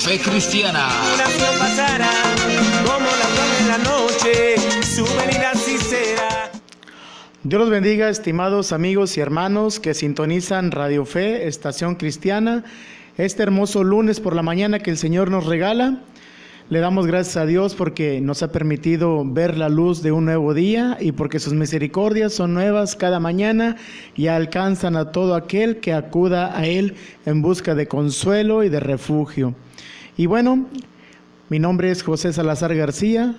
Fe Cristiana. Nación pasará como la llama en la noche, su venida sí será. Dios los bendiga, estimados amigos y hermanos que sintonizan Radio Fe, Estación Cristiana, este hermoso lunes por la mañana que el Señor nos regala. Le damos gracias a Dios porque nos ha permitido ver la luz de un nuevo día y porque sus misericordias son nuevas cada mañana y alcanzan a todo aquel que acuda a Él en busca de consuelo y de refugio. Y bueno, mi nombre es José Salazar García.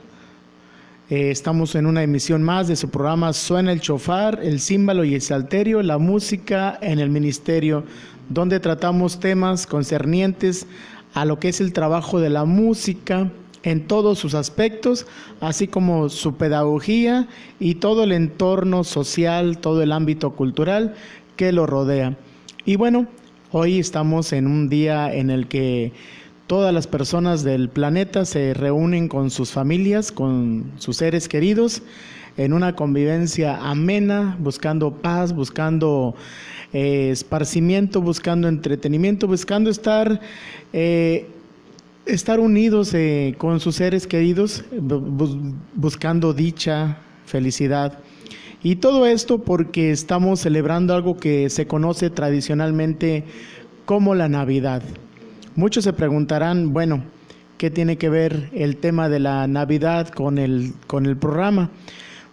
Estamos en una emisión más de su programa Suena el Chofar, el címbalo y el salterio, la música en el ministerio, donde tratamos temas concernientes a lo que es el trabajo de la música en todos sus aspectos, así como su pedagogía y todo el entorno social, todo el ámbito cultural que lo rodea. Y bueno, hoy estamos en un día en el que todas las personas del planeta se reúnen con sus familias, con sus seres queridos, en una convivencia amena, buscando paz, buscando esparcimiento, buscando entretenimiento, buscando estar unidos con sus seres queridos, buscando dicha, felicidad. Y todo esto porque estamos celebrando algo que se conoce tradicionalmente como la Navidad. Muchos se preguntarán, bueno, ¿qué tiene que ver el tema de la Navidad con el programa?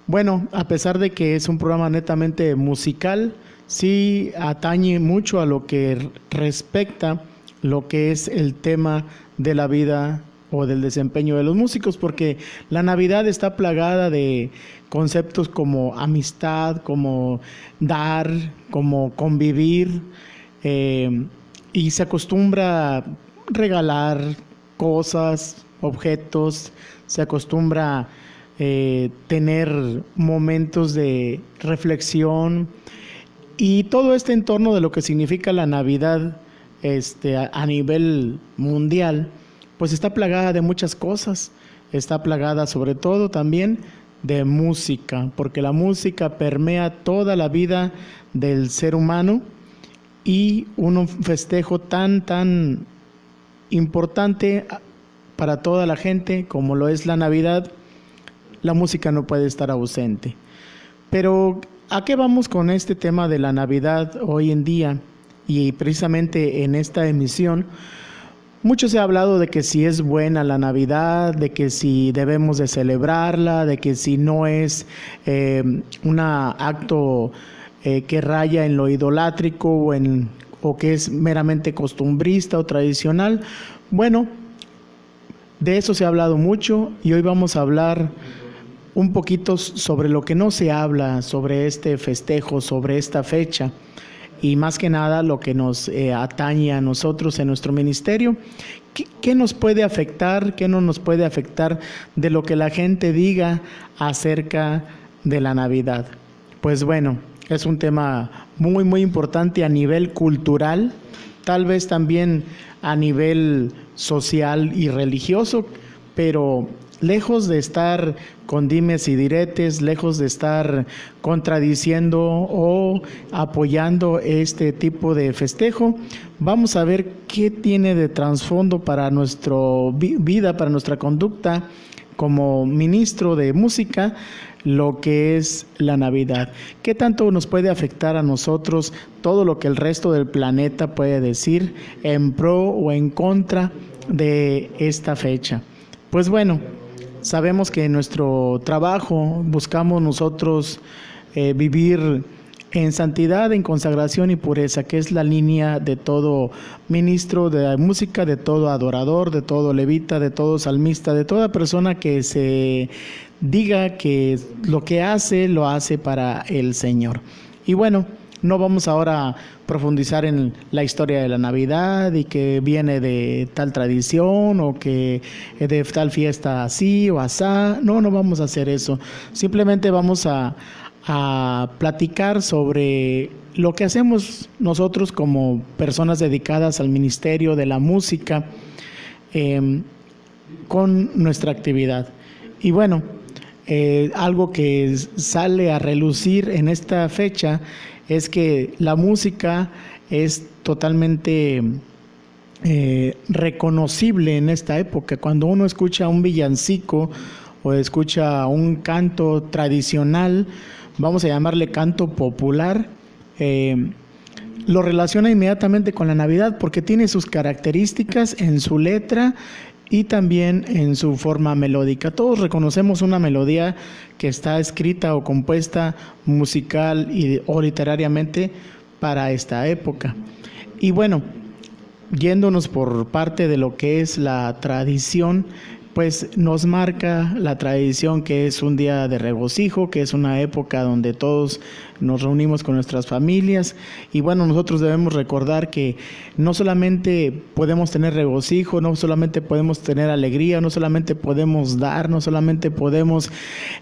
Bueno, a pesar de que es un programa netamente musical, sí atañe mucho a lo que respecta lo que es el tema de la vida o del desempeño de los músicos, porque la Navidad está plagada de conceptos como amistad, como dar, como convivir, y se acostumbra a regalar cosas, objetos, se acostumbra tener momentos de reflexión y todo este entorno de lo que significa la Navidad a nivel mundial, pues está plagada de muchas cosas, está plagada sobre todo también de música, porque la música permea toda la vida del ser humano y un festejo tan importante para toda la gente como lo es la Navidad, la música no puede estar ausente. Pero ¿a qué vamos con este tema de la Navidad hoy en día? Y precisamente en esta emisión, mucho se ha hablado de que si es buena la Navidad, de que si debemos de celebrarla, de que si no es un acto que raya en lo idolátrico o que es meramente costumbrista o tradicional. Bueno, de eso se ha hablado mucho y hoy vamos a hablar un poquito sobre lo que no se habla sobre este festejo, sobre esta fecha y más que nada lo que nos atañe a nosotros en nuestro ministerio. ¿Qué nos puede afectar? ¿Qué no nos puede afectar de lo que la gente diga acerca de la Navidad? Pues bueno, es un tema muy importante a nivel cultural, tal vez también a nivel social y religioso, pero lejos de estar con dimes y diretes, lejos de estar contradiciendo o apoyando este tipo de festejo, vamos a ver qué tiene de trasfondo para nuestra vida, para nuestra conducta como ministro de música, lo que es la Navidad. ¿Qué tanto nos puede afectar a nosotros todo lo que el resto del planeta puede decir en pro o en contra de esta fecha? Pues bueno, sabemos que en nuestro trabajo buscamos nosotros vivir en santidad, en consagración y pureza, que es la línea de todo ministro de la música, de todo adorador, de todo levita, de todo salmista, de toda persona que se diga que lo que hace, lo hace para el Señor. Y bueno, no vamos ahora a profundizar en la historia de la Navidad y que viene de tal tradición o que de tal fiesta así o asá. No vamos a hacer eso. Simplemente vamos a platicar sobre lo que hacemos nosotros como personas dedicadas al ministerio de la música con nuestra actividad. Y bueno, algo que sale a relucir en esta fecha es que la música es totalmente reconocible en esta época. Cuando uno escucha un villancico o escucha un canto tradicional, vamos a llamarle canto popular, lo relaciona inmediatamente con la Navidad porque tiene sus características en su letra y también en su forma melódica. Todos reconocemos una melodía que está escrita o compuesta musical o literariamente para esta época. Y bueno, yéndonos por parte de lo que es la tradición, pues nos marca la tradición que es un día de regocijo, que es una época donde todos nos reunimos con nuestras familias. Y bueno, nosotros debemos recordar que no solamente podemos tener regocijo, no solamente podemos tener alegría, no solamente podemos dar, no solamente podemos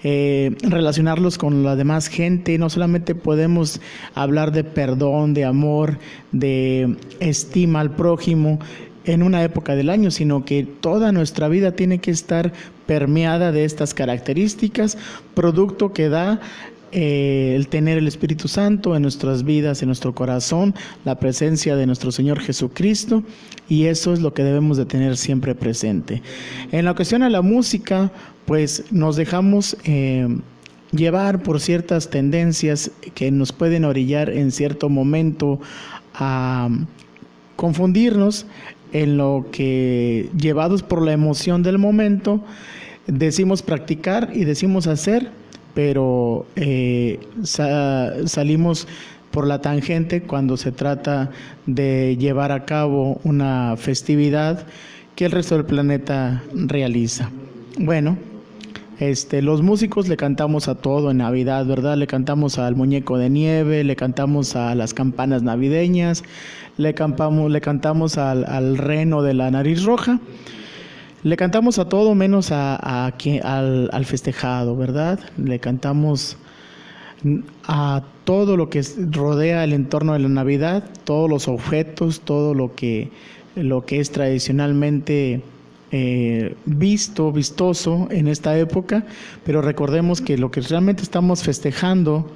relacionarlos con la demás gente, no solamente podemos hablar de perdón, de amor, de estima al prójimo en una época del año, sino que toda nuestra vida tiene que estar permeada de estas características, producto que da el tener el Espíritu Santo en nuestras vidas, en nuestro corazón, la presencia de nuestro Señor Jesucristo, y eso es lo que debemos de tener siempre presente. En la cuestión a la música, pues nos dejamos llevar por ciertas tendencias que nos pueden orillar en cierto momento a confundirnos en lo que, llevados por la emoción del momento, decimos practicar y decimos hacer, pero salimos por la tangente cuando se trata de llevar a cabo una festividad que el resto del planeta realiza. Bueno, los músicos le cantamos a todo en Navidad, ¿verdad? Le cantamos al muñeco de nieve, le cantamos a las campanas navideñas, le cantamos al reno de la nariz roja, le cantamos a todo menos al festejado, ¿verdad? Le cantamos a todo lo que rodea el entorno de la Navidad, todos los objetos, todo lo que es tradicionalmente vistoso en esta época, pero recordemos que lo que realmente estamos festejando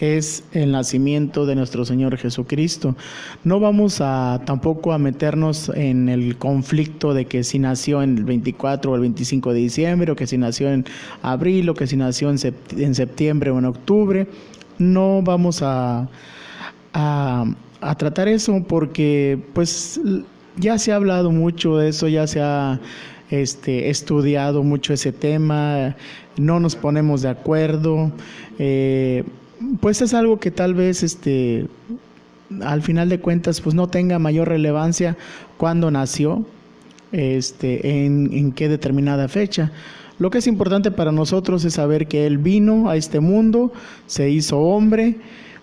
es el nacimiento de nuestro Señor Jesucristo. No vamos tampoco a meternos en el conflicto de que si nació en el 24 o el 25 de diciembre, o que si nació en abril, o que si nació en septiembre o en octubre. No vamos a tratar eso porque pues ya se ha hablado mucho de eso, ya se ha estudiado mucho ese tema, no nos ponemos de acuerdo, pues es algo que tal vez al final de cuentas pues no tenga mayor relevancia cuándo nació, en qué determinada fecha. Lo que es importante para nosotros es saber que Él vino a este mundo, se hizo hombre,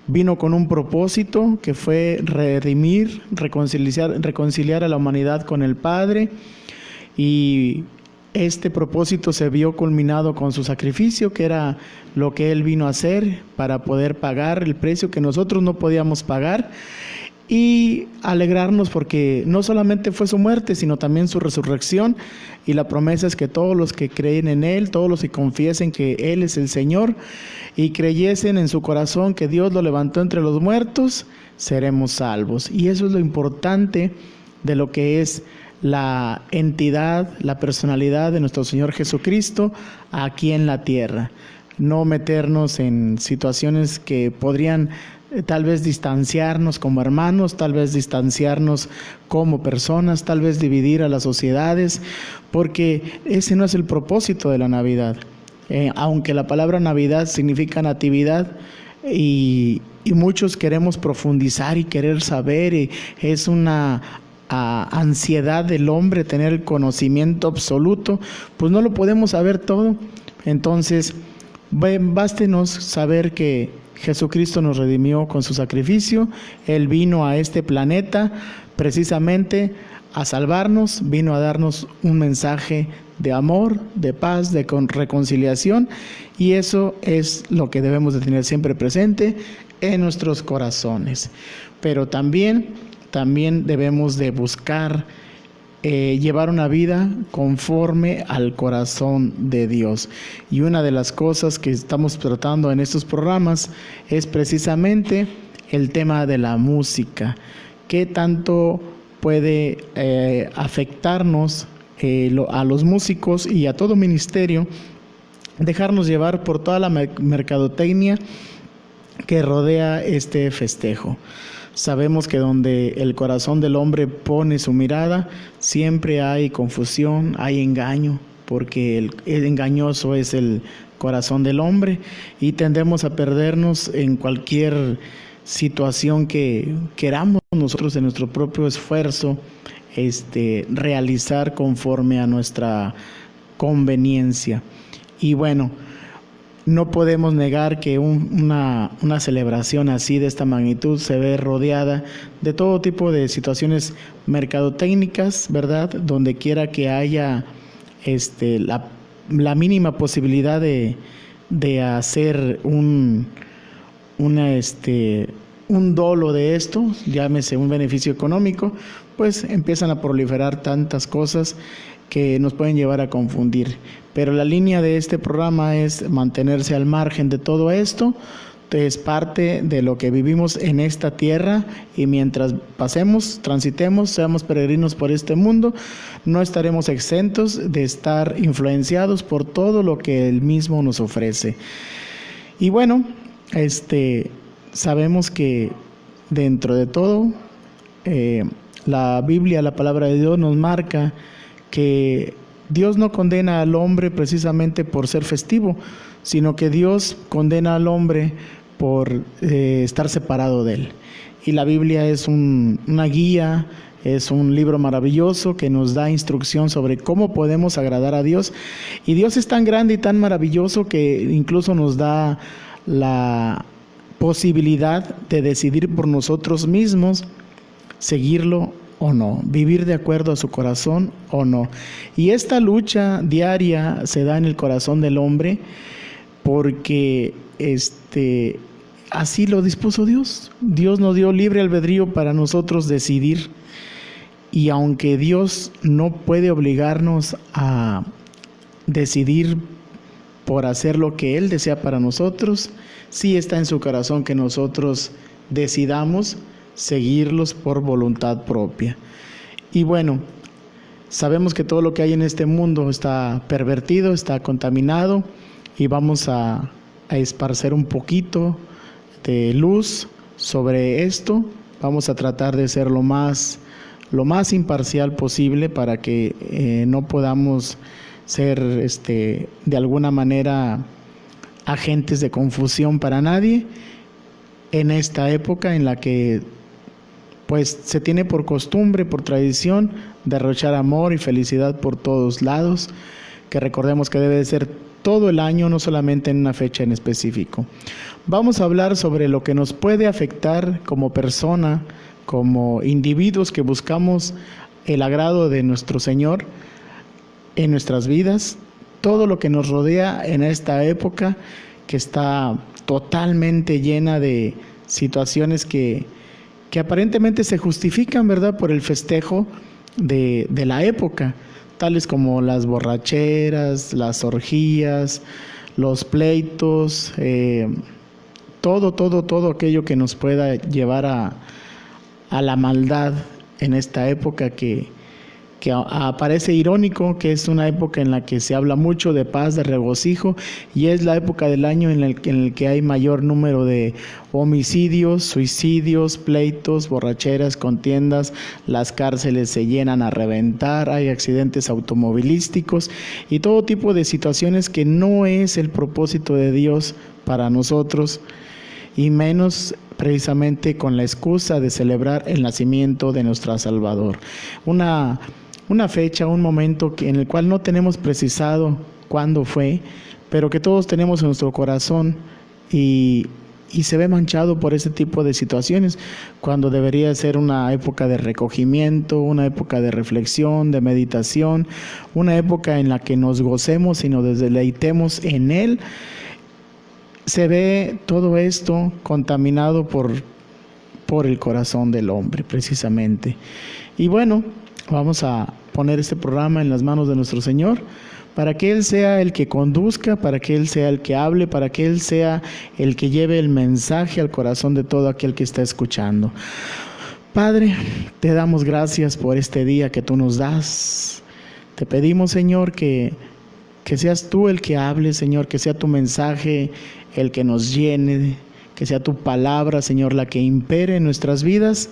vino con un propósito que fue redimir, reconciliar a la humanidad con el Padre, y este propósito se vio culminado con su sacrificio, que era lo que Él vino a hacer para poder pagar el precio que nosotros no podíamos pagar, y alegrarnos porque no solamente fue su muerte, sino también su resurrección, y la promesa es que todos los que creen en Él, todos los que confiesen que Él es el Señor y creyesen en su corazón que Dios lo levantó entre los muertos, seremos salvos. Y eso es lo importante de lo que es la entidad, la personalidad de nuestro Señor Jesucristo aquí en la tierra. No meternos en situaciones que podrían tal vez distanciarnos como hermanos, tal vez distanciarnos como personas, tal vez dividir a las sociedades, porque ese no es el propósito de la Navidad. Aunque la palabra Navidad significa natividad, y muchos queremos profundizar y querer saber, y es una ansiedad del hombre tener el conocimiento absoluto, pues no lo podemos saber todo. Entonces, bástenos saber que Jesucristo nos redimió con su sacrificio. Él vino a este planeta precisamente a salvarnos, vino a darnos un mensaje de amor, de paz, de reconciliación, y eso es lo que debemos de tener siempre presente en nuestros corazones. Pero también debemos de buscar llevar una vida conforme al corazón de Dios. Y una de las cosas que estamos tratando en estos programas es precisamente el tema de la música. ¿Qué tanto puede afectarnos a los músicos y a todo ministerio, dejarnos llevar por toda la mercadotecnia que rodea este festejo. Sabemos que donde el corazón del hombre pone su mirada, siempre hay confusión, hay engaño, porque el engañoso es el corazón del hombre y tendemos a perdernos en cualquier situación que queramos nosotros en nuestro propio esfuerzo realizar conforme a nuestra conveniencia. Y bueno, no podemos negar que una celebración así de esta magnitud se ve rodeada de todo tipo de situaciones mercadotécnicas, ¿verdad? Donde quiera que haya la mínima posibilidad de hacer un dolo de esto, llámese un beneficio económico, pues empiezan a proliferar tantas cosas que nos pueden llevar a confundir. Pero la línea de este programa es mantenerse al margen de todo esto. Es parte de lo que vivimos en esta tierra y mientras transitemos, seamos peregrinos por este mundo, no estaremos exentos de estar influenciados por todo lo que Él mismo nos ofrece. Y bueno, sabemos que dentro de todo, la Biblia, la palabra de Dios nos marca que Dios no condena al hombre precisamente por ser festivo, sino que Dios condena al hombre por estar separado de Él. Y la Biblia es una guía, es un libro maravilloso que nos da instrucción sobre cómo podemos agradar a Dios. Y Dios es tan grande y tan maravilloso que incluso nos da la posibilidad de decidir por nosotros mismos seguirlo o no, vivir de acuerdo a su corazón o no. Y esta lucha diaria se da en el corazón del hombre porque así lo dispuso Dios. Dios nos dio libre albedrío para nosotros decidir. Y aunque Dios no puede obligarnos a decidir por hacer lo que Él desea para nosotros, sí está en su corazón que nosotros decidamos seguirlos por voluntad propia. Y bueno, sabemos que todo lo que hay en este mundo está pervertido, está contaminado, y vamos a esparcer un poquito de luz sobre esto. Vamos a tratar de ser lo más imparcial posible para que no podamos ser de alguna manera agentes de confusión para nadie en esta época en la que pues se tiene por costumbre, por tradición, derrochar amor y felicidad por todos lados, que recordemos que debe de ser todo el año, no solamente en una fecha en específico. Vamos a hablar sobre lo que nos puede afectar como persona, como individuos que buscamos el agrado de nuestro Señor en nuestras vidas, todo lo que nos rodea en esta época que está totalmente llena de situaciones que aparentemente se justifican, ¿verdad?, por el festejo de la época, tales como las borracheras, las orgías, los pleitos, todo aquello que nos pueda llevar a la maldad en esta época que aparece irónico, que es una época en la que se habla mucho de paz, de regocijo, y es la época del año en el que hay mayor número de homicidios, suicidios, pleitos, borracheras, contiendas, las cárceles se llenan a reventar, hay accidentes automovilísticos y todo tipo de situaciones que no es el propósito de Dios para nosotros, y menos precisamente con la excusa de celebrar el nacimiento de nuestro Salvador. Una fecha, un momento en el cual no tenemos precisado cuándo fue, pero que todos tenemos en nuestro corazón y se ve manchado por ese tipo de situaciones, cuando debería ser una época de recogimiento, una época de reflexión, de meditación, una época en la que nos gocemos y nos deleitemos en Él. Se ve todo esto contaminado por el corazón del hombre, precisamente. Y bueno, vamos a poner este programa en las manos de nuestro Señor, para que Él sea el que conduzca, para que Él sea el que hable, para que Él sea el que lleve el mensaje al corazón de todo aquel que está escuchando. Padre, te damos gracias por este día que tú nos das. Te pedimos, Señor, que seas tú el que hable, Señor, que sea tu mensaje el que nos llene, que sea tu palabra, Señor, la que impere en nuestras vidas,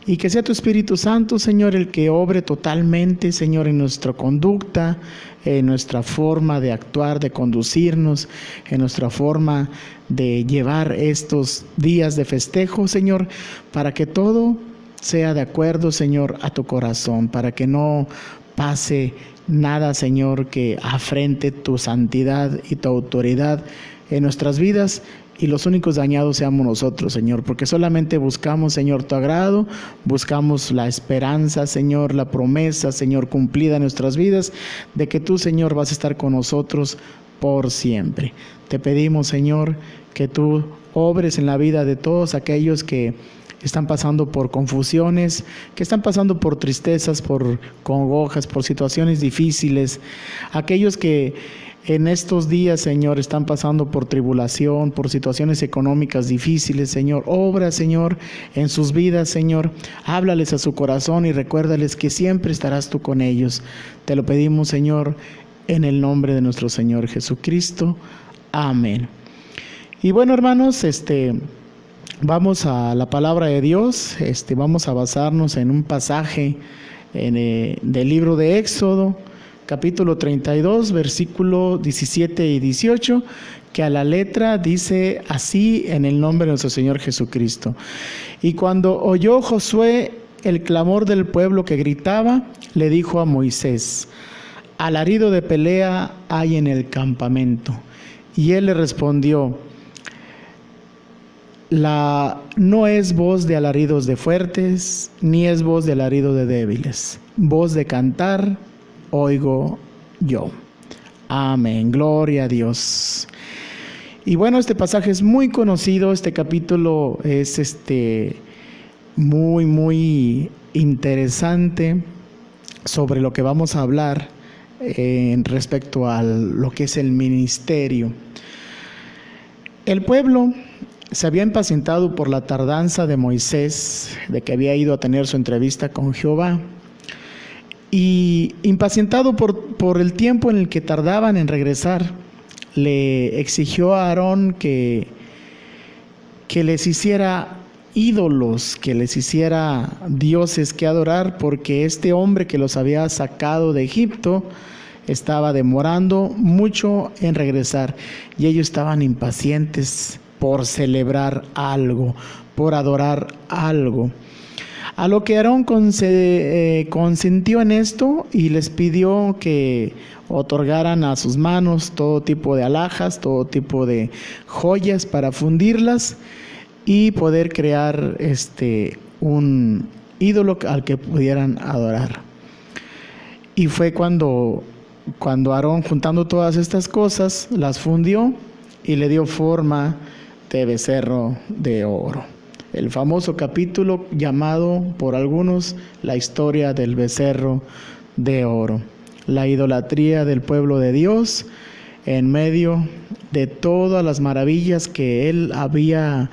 y que sea tu Espíritu Santo, Señor, el que obre totalmente, Señor, en nuestra conducta, en nuestra forma de actuar, de conducirnos, en nuestra forma de llevar estos días de festejo, Señor, para que todo sea de acuerdo, Señor, a tu corazón, para que no pase nada, Señor, que afrente tu santidad y tu autoridad en nuestras vidas, y los únicos dañados seamos nosotros, Señor, porque solamente buscamos, Señor, tu agrado, buscamos la esperanza, Señor, la promesa, Señor, cumplida en nuestras vidas, de que tú, Señor, vas a estar con nosotros por siempre. Te pedimos, Señor, que tú obres en la vida de todos aquellos que están pasando por confusiones, que están pasando por tristezas, por congojas, por situaciones difíciles, aquellos que en estos días, Señor, están pasando por tribulación, por situaciones económicas difíciles, Señor. Obra, Señor, en sus vidas, Señor. Háblales a su corazón y recuérdales que siempre estarás tú con ellos. Te lo pedimos, Señor, en el nombre de nuestro Señor Jesucristo. Amén. Y bueno, hermanos, vamos a la palabra de Dios. Vamos a basarnos en un pasaje del libro de Éxodo, capítulo 32, versículo 17 y 18, que a la letra dice así: en el nombre de nuestro Señor Jesucristo. Y cuando oyó Josué el clamor del pueblo que gritaba, le dijo a Moisés: alarido de pelea hay en el campamento. Y él le respondió: no es voz de alaridos de fuertes, ni es voz de alarido de débiles. Voz de cantar oigo yo. Amén. Gloria a Dios. Y bueno, este pasaje es muy conocido. Este capítulo es muy interesante sobre lo que vamos a hablar respecto a lo que es el ministerio. El pueblo se había impacientado por la tardanza de Moisés, de que había ido a tener su entrevista con Jehová, y impacientado por el tiempo en el que tardaban en regresar, le exigió a Aarón que les hiciera ídolos, que les hiciera dioses que adorar, porque este hombre que los había sacado de Egipto estaba demorando mucho en regresar, y ellos estaban impacientes por celebrar algo, por adorar algo. A lo que Aarón consintió en esto y les pidió que otorgaran a sus manos todo tipo de alhajas, todo tipo de joyas para fundirlas y poder crear un ídolo al que pudieran adorar. Y fue cuando Aarón, juntando todas estas cosas, las fundió y le dio forma de becerro de oro. El famoso capítulo llamado por algunos la historia del becerro de oro. La idolatría del pueblo de Dios en medio de todas las maravillas que Él había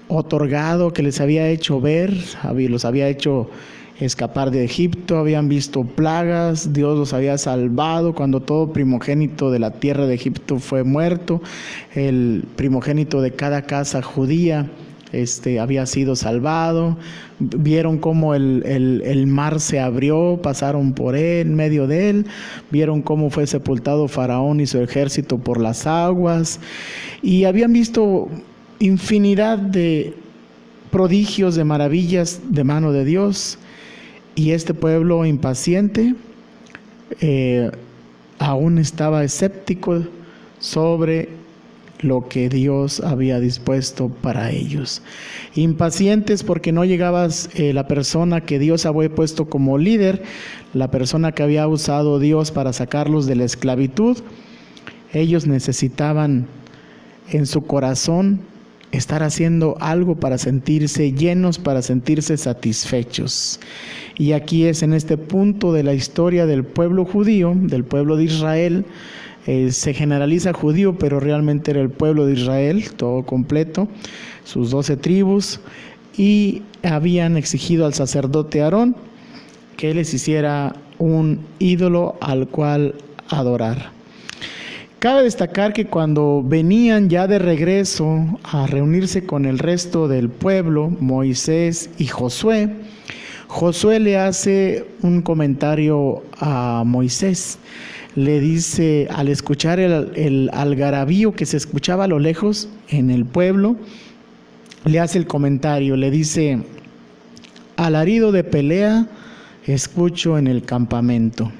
otorgado, que les había hecho ver, los había hecho escapar de Egipto, habían visto plagas, Dios los había salvado cuando todo primogénito de la tierra de Egipto fue muerto, el primogénito de cada casa judía había sido salvado. Vieron cómo el mar se abrió, pasaron por él, en medio de él, vieron cómo fue sepultado Faraón y su ejército por las aguas, y habían visto infinidad de prodigios, de maravillas de mano de Dios. Y este pueblo impaciente aún estaba escéptico sobre lo que Dios había dispuesto para ellos. Impacientes porque no llegaba la persona que Dios había puesto como líder, la persona que había usado Dios para sacarlos de la esclavitud. Ellos necesitaban en su corazón estar haciendo algo para sentirse llenos, para sentirse satisfechos. Y aquí es en este punto de la historia del pueblo judío, del pueblo de Israel. Se generaliza judío, pero realmente era el pueblo de Israel, todo completo, sus 12 tribus. y habían exigido al sacerdote Aarón que les hiciera un ídolo al cual adorar. Cabe destacar que cuando venían ya de regreso a reunirse con el resto del pueblo, Moisés y Josué, Josué le hace un comentario a Moisés. Le dice, al escuchar el algarabío que se escuchaba a lo lejos en el pueblo, le hace el comentario, le dice: alarido de pelea escucho en el campamento.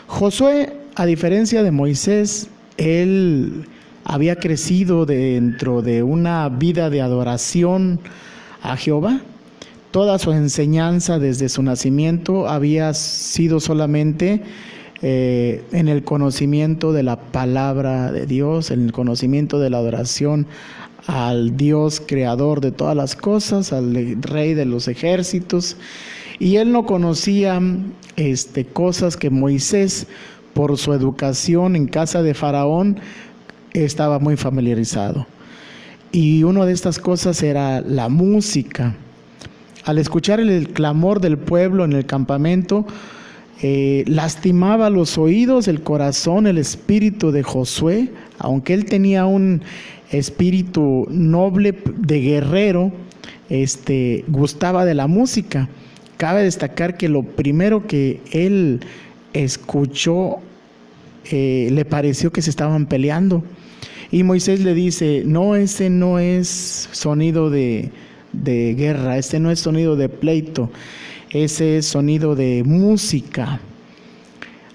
Josué, a diferencia de Moisés, él había crecido dentro de una vida de adoración a Jehová. Toda su enseñanza desde su nacimiento había sido solamente en el conocimiento de la palabra de Dios, en el conocimiento de la adoración al Dios creador de todas las cosas, al Rey de los ejércitos. Y él no conocía cosas que Moisés, por su educación en casa de Faraón, estaba muy familiarizado. Y una de estas cosas era la música. Al escuchar el clamor del pueblo en el campamento, lastimaba los oídos, el corazón, el espíritu de Josué. Aunque él tenía un espíritu noble de guerrero, gustaba de la música. Cabe destacar que lo primero que él escuchó, le pareció que se estaban peleando. Y Moisés le dice: no, ese no es sonido de guerra, este no es sonido de pleito, ese es sonido de música.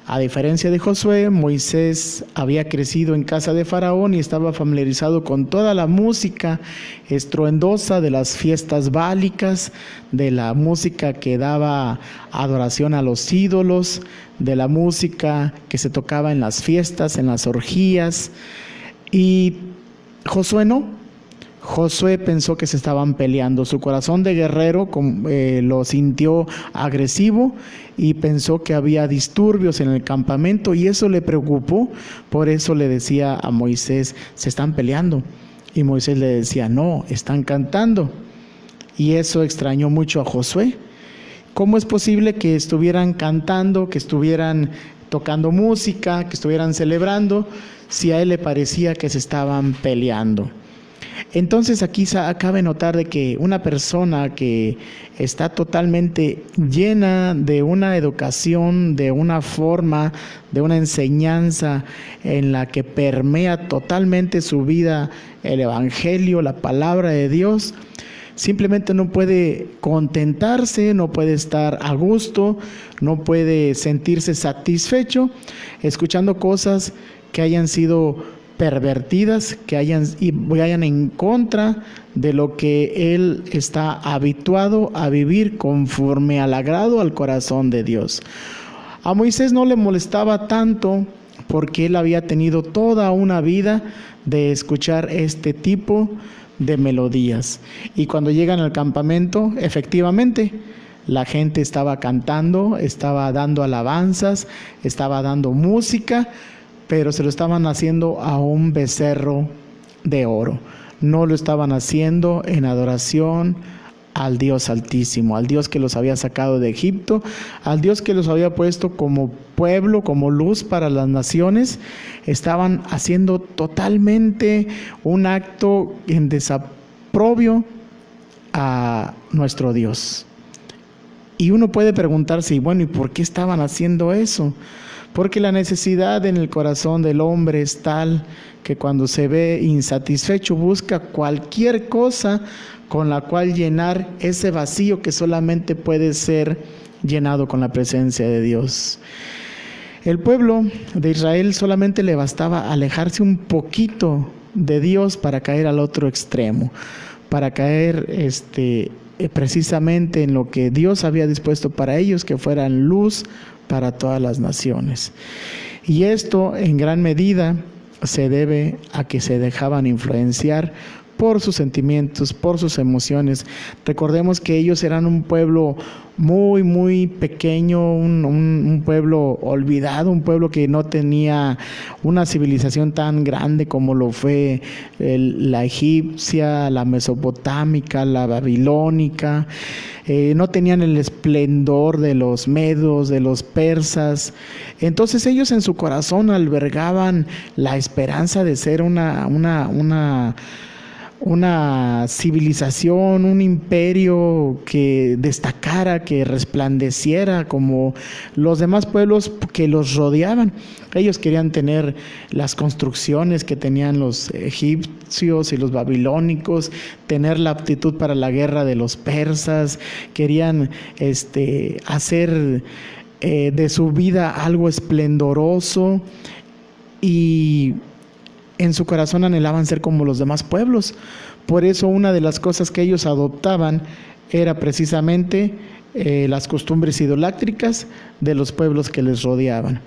A diferencia de Josué, Moisés había crecido en casa de Faraón y estaba familiarizado con toda la música estruendosa de las fiestas bálicas, de la música que daba adoración a los ídolos, de la música que se tocaba en las fiestas, en las orgías. Y Josué no. Josué pensó que se estaban peleando. Su corazón de guerrero lo sintió agresivo y pensó que había disturbios en el campamento, y eso le preocupó. Por eso le decía a Moisés: se están peleando. Y Moisés le decía: no, están cantando. Y eso extrañó mucho a Josué. ¿Cómo es posible que estuvieran cantando, que estuvieran tocando música, que estuvieran celebrando, si a él le parecía que se estaban peleando? Entonces aquí cabe notar de que una persona que está totalmente llena de una educación, de una forma, de una enseñanza en la que permea totalmente su vida el Evangelio, la palabra de Dios, simplemente no puede contentarse, no puede estar a gusto, no puede sentirse satisfecho escuchando cosas que hayan sido pervertidas, que vayan en contra de lo que él está habituado a vivir conforme al agrado al corazón de Dios. A Moisés no le molestaba tanto porque él había tenido toda una vida de escuchar este tipo de melodías. Y cuando llegan al campamento, efectivamente, la gente estaba cantando, estaba dando alabanzas, estaba dando música, pero se lo estaban haciendo a un becerro de oro. No lo estaban haciendo en adoración al Dios Altísimo, al Dios que los había sacado de Egipto, al Dios que los había puesto como pueblo, como luz para las naciones. Estaban haciendo totalmente un acto en desaprobio a nuestro Dios. Y uno puede preguntarse: bueno, ¿y por qué estaban haciendo eso? Porque la necesidad en el corazón del hombre es tal que cuando se ve insatisfecho busca cualquier cosa con la cual llenar ese vacío que solamente puede ser llenado con la presencia de Dios. El pueblo de Israel solamente le bastaba alejarse un poquito de Dios para caer al otro extremo, para caer precisamente en lo que Dios había dispuesto para ellos, que fueran luz para todas las naciones. Y esto en gran medida se debe a que se dejaban influenciar por sus sentimientos, por sus emociones. Recordemos que ellos eran un pueblo muy, muy pequeño, un pueblo olvidado, un pueblo que no tenía una civilización tan grande como lo fue la egipcia, la mesopotámica, la babilónica. No tenían el esplendor de los medos, de los persas. Entonces ellos en su corazón albergaban la esperanza de ser una civilización, un imperio que destacara, que resplandeciera como los demás pueblos que los rodeaban. Ellos querían tener las construcciones que tenían los egipcios y los babilónicos, tener la aptitud para la guerra de los persas, querían hacer de su vida algo esplendoroso, y en su corazón anhelaban ser como los demás pueblos. Por eso una de las cosas que ellos adoptaban era precisamente las costumbres idolátricas de los pueblos que les rodeaban.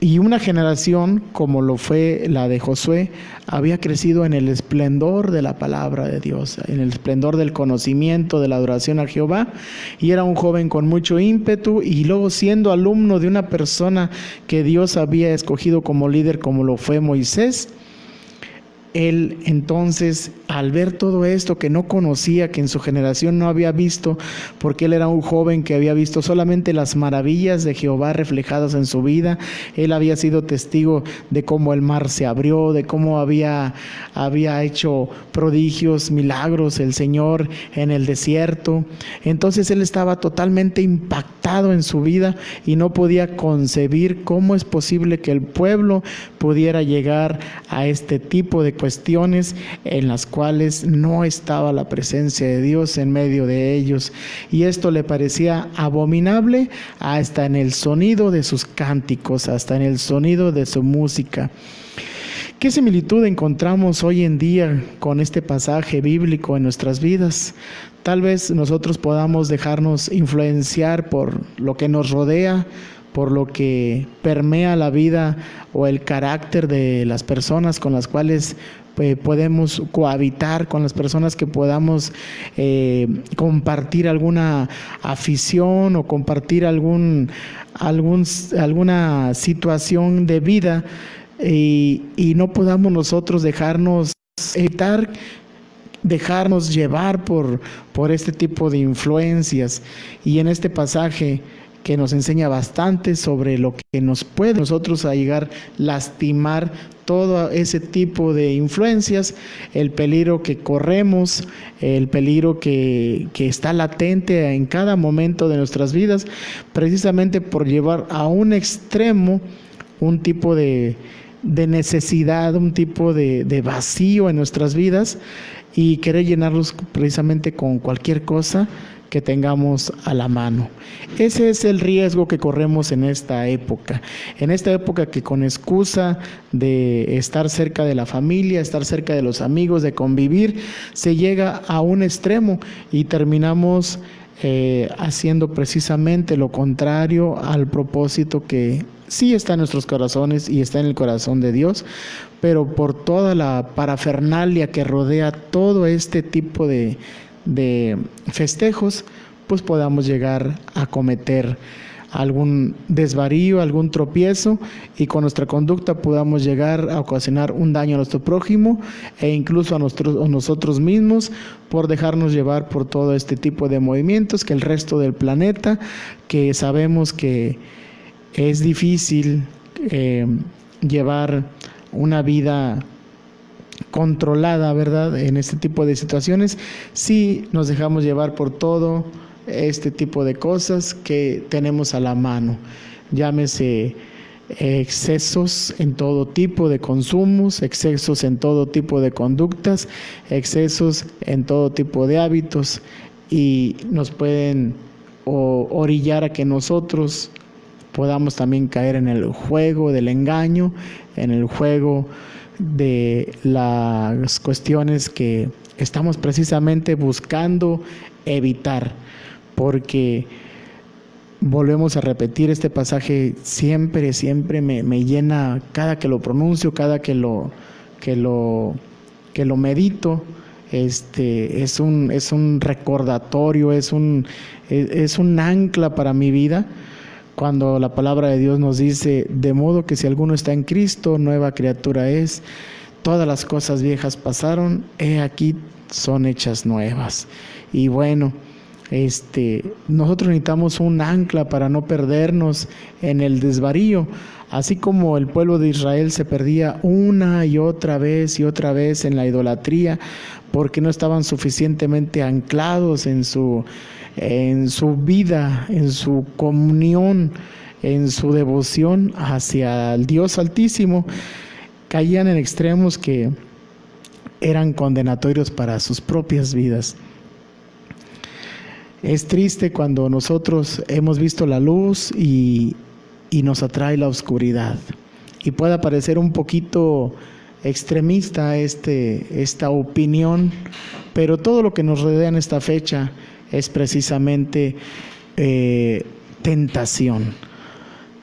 Y una generación, como lo fue la de Josué, había crecido en el esplendor de la palabra de Dios, en el esplendor del conocimiento, de la adoración a Jehová, y era un joven con mucho ímpetu, y luego siendo alumno de una persona que Dios había escogido como líder, como lo fue Moisés. Él entonces, al ver todo esto que no conocía, que en su generación no había visto, porque él era un joven que había visto solamente las maravillas de Jehová reflejadas en su vida, él había sido testigo de cómo el mar se abrió, de cómo había hecho prodigios, milagros el Señor en el desierto. Entonces él estaba totalmente impactado en su vida y no podía concebir cómo es posible que el pueblo pudiera llegar a este tipo de cuestiones en las cuales no estaba la presencia de Dios en medio de ellos, y esto le parecía abominable hasta en el sonido de sus cánticos, hasta en el sonido de su música. ¿Qué similitud encontramos hoy en día con este pasaje bíblico en nuestras vidas? Tal vez nosotros podamos dejarnos influenciar por lo que nos rodea, por lo que permea la vida o el carácter de las personas con las cuales podemos cohabitar, con las personas que podamos compartir alguna afición o compartir alguna situación de vida, y no podamos nosotros dejarnos llevar por este tipo de influencias. Y en este pasaje que nos enseña bastante sobre lo que nos puede nosotros a llegar lastimar todo ese tipo de influencias, el peligro que corremos, el peligro que está latente en cada momento de nuestras vidas, precisamente por llevar a un extremo un tipo de necesidad, un tipo de vacío en nuestras vidas, y querer llenarlos precisamente con cualquier cosa que tengamos a la mano. Ese es el riesgo que corremos en esta época que con excusa de estar cerca de la familia, estar cerca de los amigos, de convivir, se llega a un extremo y terminamos haciendo precisamente lo contrario al propósito que sí está en nuestros corazones y está en el corazón de Dios, pero por toda la parafernalia que rodea todo este tipo de festejos, pues podamos llegar a cometer algún desvarío, algún tropiezo, y con nuestra conducta podamos llegar a ocasionar un daño a nuestro prójimo e incluso a nosotros mismos, por dejarnos llevar por todo este tipo de movimientos que el resto del planeta, que sabemos que es difícil llevar una vida controlada, ¿verdad? En este tipo de situaciones, si nos dejamos llevar por todo este tipo de cosas que tenemos a la mano, llámese excesos en todo tipo de consumos, excesos en todo tipo de conductas, excesos en todo tipo de hábitos, y nos pueden orillar a que nosotros podamos también caer en el juego del engaño, en el juego de las cuestiones que estamos precisamente buscando evitar, porque volvemos a repetir, este pasaje siempre me llena cada que lo pronuncio, cada que lo que lo medito, es un recordatorio, es un ancla para mi vida, cuando la palabra de Dios nos dice: de modo que si alguno está en Cristo, nueva criatura es, todas las cosas viejas pasaron, he aquí son hechas nuevas. Y bueno, nosotros necesitamos un ancla para no perdernos en el desvarío, así como el pueblo de Israel se perdía una y otra vez en la idolatría, porque no estaban suficientemente anclados en su vida, en su comunión, en su devoción hacia el Dios Altísimo. Caían en extremos que eran condenatorios para sus propias vidas. Es triste cuando nosotros hemos visto la luz y nos atrae la oscuridad. Y puede parecer un poquito extremista esta opinión, pero todo lo que nos rodea en esta fecha es precisamente tentación.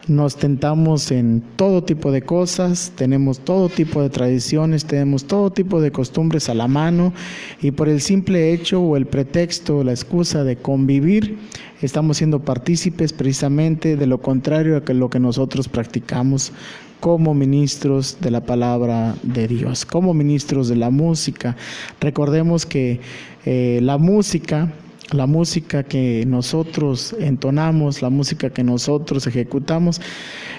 Nos tentamos en todo tipo de cosas, tenemos todo tipo de tradiciones, tenemos todo tipo de costumbres a la mano, y por el simple hecho o el pretexto, la excusa de convivir, estamos siendo partícipes precisamente de lo contrario a lo que nosotros practicamos como ministros de la palabra de Dios, como ministros de la música. Recordemos que la música que nosotros entonamos, la música que nosotros ejecutamos,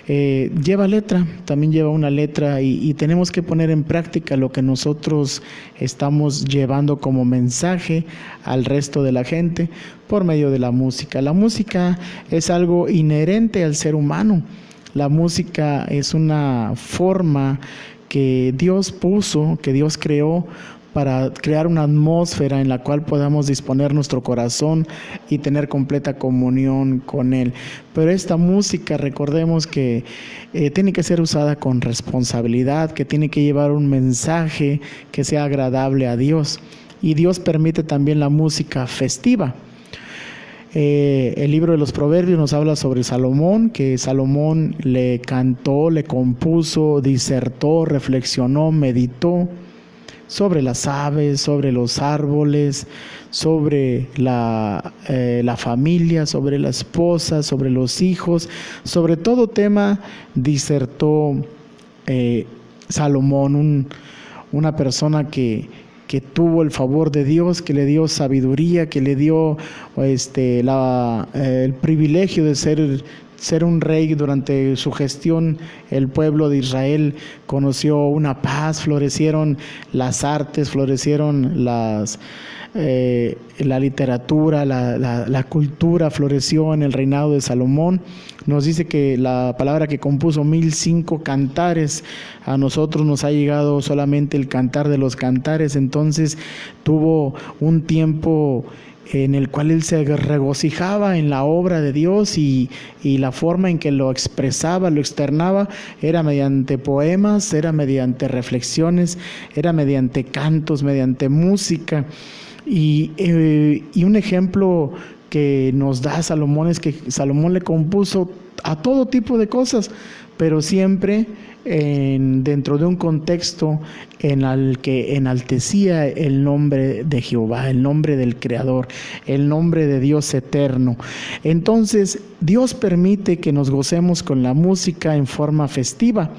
lleva letra, también lleva una letra, y tenemos que poner en práctica lo que nosotros estamos llevando como mensaje al resto de la gente por medio de la música. La música es algo inherente al ser humano. La música es una forma que Dios puso, que Dios creó, para crear una atmósfera en la cual podamos disponer nuestro corazón y tener completa comunión con Él. Pero esta música, recordemos que tiene que ser usada con responsabilidad, que tiene que llevar un mensaje que sea agradable a Dios. Y Dios permite también la música festiva. El libro de los Proverbios nos habla sobre Salomón, que Salomón le cantó, le compuso, disertó, reflexionó, meditó sobre las aves, sobre los árboles, sobre la familia, sobre la esposa, sobre los hijos, sobre todo tema disertó Salomón, una persona que tuvo el favor de Dios, que le dio sabiduría, que le dio el privilegio de ser un rey. Durante su gestión, el pueblo de Israel conoció una paz, florecieron las artes, florecieron la literatura, la cultura floreció en el reinado de Salomón. Nos dice que la palabra que compuso 1005 cantares, a nosotros nos ha llegado solamente el Cantar de los Cantares. Entonces tuvo un tiempo en el cual él se regocijaba en la obra de Dios, y la forma en que lo expresaba, lo externaba, era mediante poemas, era mediante reflexiones, era mediante cantos, mediante música. Y un ejemplo que nos da Salomón es que Salomón le compuso a todo tipo de cosas, pero siempre dentro de un contexto en el que enaltecía el nombre de Jehová, el nombre del Creador, el nombre de Dios eterno. Entonces, Dios permite que nos gocemos con la música en forma festiva,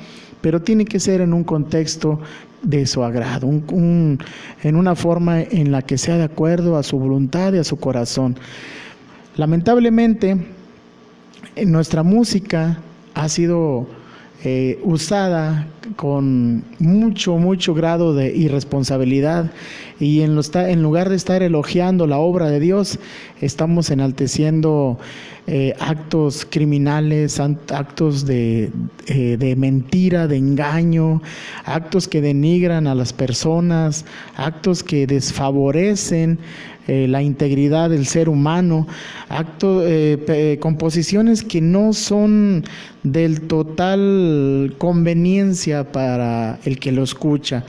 pero tiene que ser en un contexto de su agrado, en una forma en la que sea de acuerdo a su voluntad y a su corazón. Lamentablemente, nuestra música ha sido usada con mucho grado de irresponsabilidad, y en lugar de estar elogiando la obra de Dios, estamos enalteciendo actos criminales, actos de mentira, de engaño, actos que denigran a las personas, actos que desfavorecen la integridad del ser humano, composiciones que no son del total conveniencia para el que lo escucha.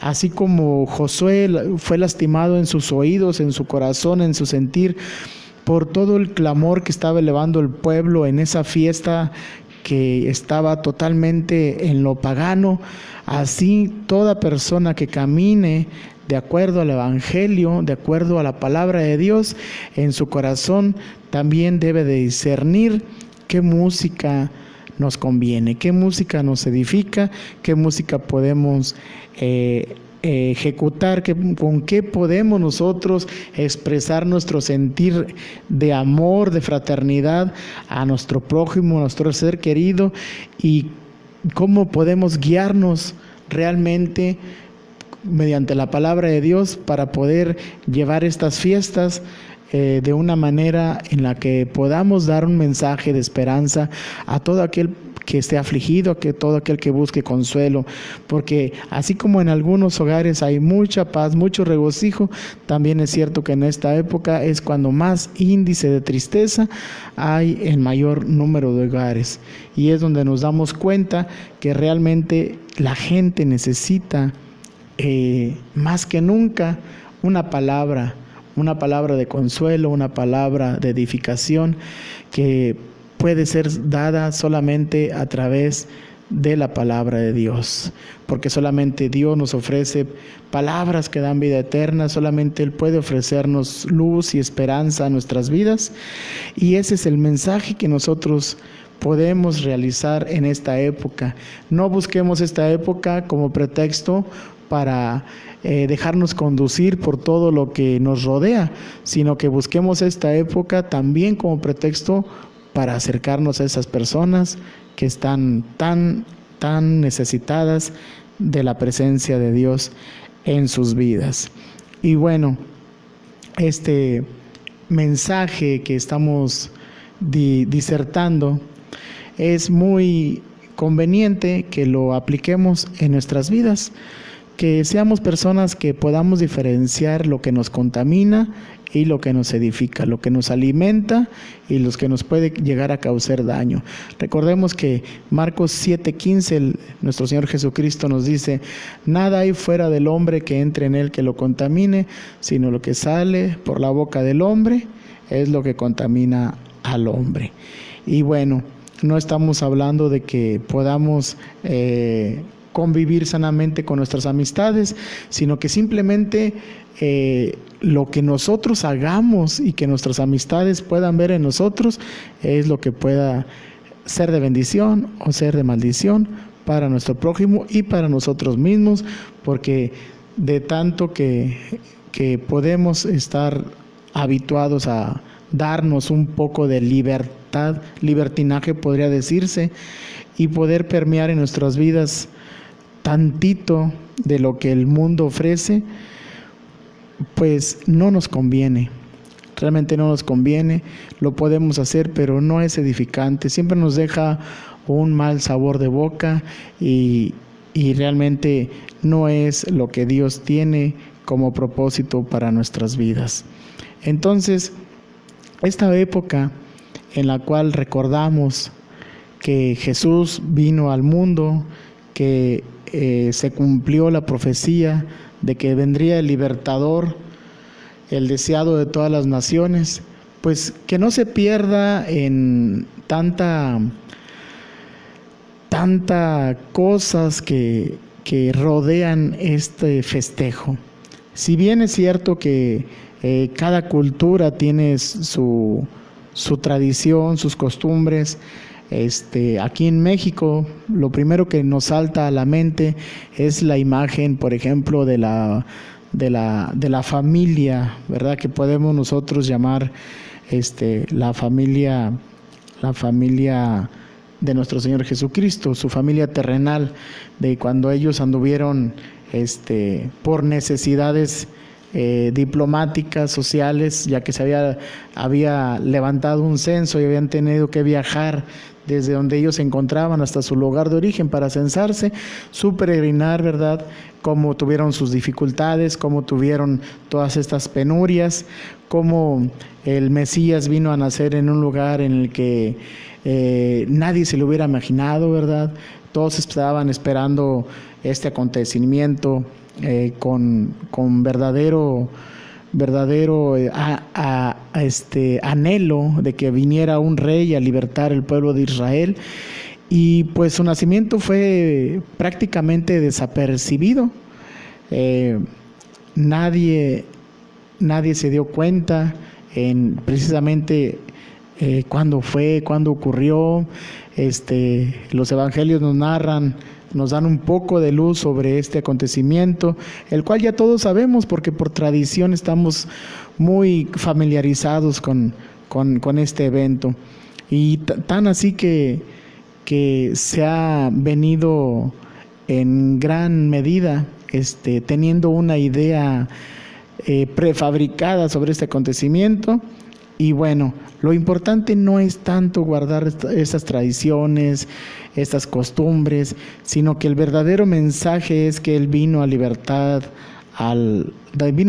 Así como Josué fue lastimado en sus oídos, en su corazón, en su sentir, por todo el clamor que estaba elevando el pueblo en esa fiesta que estaba totalmente en lo pagano, así toda persona que camine de acuerdo al Evangelio, de acuerdo a la palabra de Dios, en su corazón también debe de discernir qué música nos conviene, qué música nos edifica, qué música podemos ejecutar, con qué podemos nosotros expresar nuestro sentir de amor, de fraternidad a nuestro prójimo, a nuestro ser querido, y cómo podemos guiarnos realmente mediante la palabra de Dios para poder llevar estas fiestas de una manera en la que podamos dar un mensaje de esperanza a todo aquel que esté afligido, a todo aquel que busque consuelo, porque así como en algunos hogares hay mucha paz, mucho regocijo, también es cierto que en esta época es cuando más índice de tristeza hay en mayor número de hogares, y es donde nos damos cuenta que realmente la gente necesita más que nunca una palabra de consuelo, una palabra de edificación que puede ser dada solamente a través de la palabra de Dios, porque solamente Dios nos ofrece palabras que dan vida eterna, solamente Él puede ofrecernos luz y esperanza a nuestras vidas, y ese es el mensaje que nosotros podemos realizar en esta época. No busquemos esta época como pretexto para dejarnos conducir por todo lo que nos rodea, sino que busquemos esta época también como pretexto para acercarnos a esas personas que están tan necesitadas de la presencia de Dios en sus vidas. Y bueno, este mensaje que estamos disertando es muy conveniente que lo apliquemos en nuestras vidas, que seamos personas que podamos diferenciar lo que nos contamina y lo que nos edifica, lo que nos alimenta y lo que nos puede llegar a causar daño. Recordemos que Marcos 7:15, nuestro Señor Jesucristo nos dice: nada hay fuera del hombre que entre en él que lo contamine, sino lo que sale por la boca del hombre es lo que contamina al hombre. Y bueno, no estamos hablando de que podamos convivir sanamente con nuestras amistades, sino que simplemente lo que nosotros hagamos y que nuestras amistades puedan ver en nosotros es lo que pueda ser de bendición o ser de maldición para nuestro prójimo y para nosotros mismos, porque de tanto que podemos estar habituados a darnos un poco de libertinaje podría decirse, y poder permear en nuestras vidas tantito de lo que el mundo ofrece, pues no nos conviene, realmente no nos conviene. Lo podemos hacer, pero no es edificante, siempre nos deja un mal sabor de boca y realmente no es lo que Dios tiene como propósito para nuestras vidas. Entonces, esta época en la cual recordamos que Jesús vino al mundo, que se cumplió la profecía de que vendría el libertador, el deseado de todas las naciones, pues que no se pierda en tanta cosas que rodean este festejo. Si bien es cierto que cada cultura tiene su tradición, sus costumbres, aquí en México lo primero que nos salta a la mente es la imagen, por ejemplo, de la familia, ¿verdad? Que podemos nosotros llamar la familia de nuestro Señor Jesucristo, su familia terrenal, de cuando ellos anduvieron por necesidades diplomáticas, sociales, ya que se había levantado un censo y habían tenido que viajar desde donde ellos se encontraban hasta su lugar de origen para censarse, su peregrinar, ¿verdad? Cómo tuvieron sus dificultades, cómo tuvieron todas estas penurias, cómo el Mesías vino a nacer en un lugar en el que nadie se lo hubiera imaginado, ¿verdad? Todos estaban esperando este acontecimiento con verdadero anhelo de que viniera un rey a libertar el pueblo de Israel, y pues su nacimiento fue prácticamente desapercibido. Nadie se dio cuenta precisamente cuándo fue, cuándo ocurrió. Los evangelios nos dan un poco de luz sobre este acontecimiento, el cual ya todos sabemos porque por tradición estamos muy familiarizados con este evento. Y tan así que se ha venido en gran medida teniendo una idea prefabricada sobre este acontecimiento. Y bueno, lo importante no es tanto guardar estas tradiciones, estas costumbres, sino que el verdadero mensaje es que Él vino a vino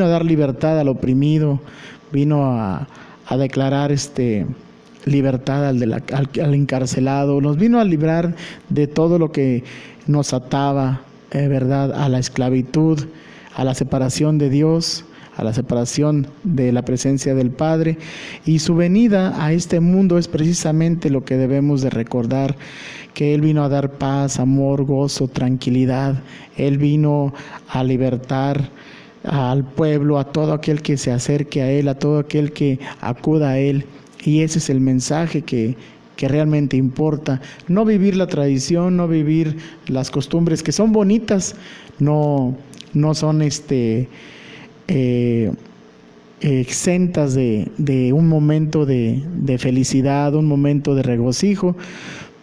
a dar libertad al oprimido, vino a declarar libertad al encarcelado, nos vino a librar de todo lo que nos ataba, ¿verdad?, a la esclavitud, a la separación de Dios, a la separación de la presencia del Padre. Y su venida a este mundo es precisamente lo que debemos de recordar, que Él vino a dar paz, amor, gozo, tranquilidad. Él vino a libertar al pueblo, a todo aquel que se acerque a Él, a todo aquel que acuda a Él. Y ese es el mensaje que realmente importa. No vivir la tradición, no vivir las costumbres que son bonitas, no son exentas de un momento de felicidad, un momento de regocijo,